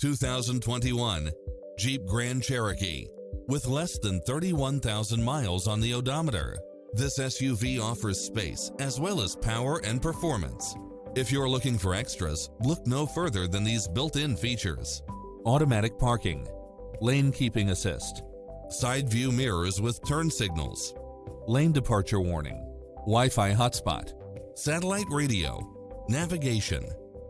2021 Jeep Grand Cherokee. With less than 31,000 miles on the odometer, this SUV offers space as well as power and performance. If you're looking for extras, look no further than these built-in features: automatic parking, lane keeping assist, side view mirrors with turn signals, lane departure warning, Wi-Fi hotspot, satellite radio, navigation,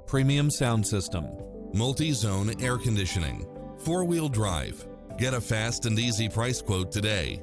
premium sound system, multi-zone air conditioning, four-wheel drive. Get a fast and easy price quote today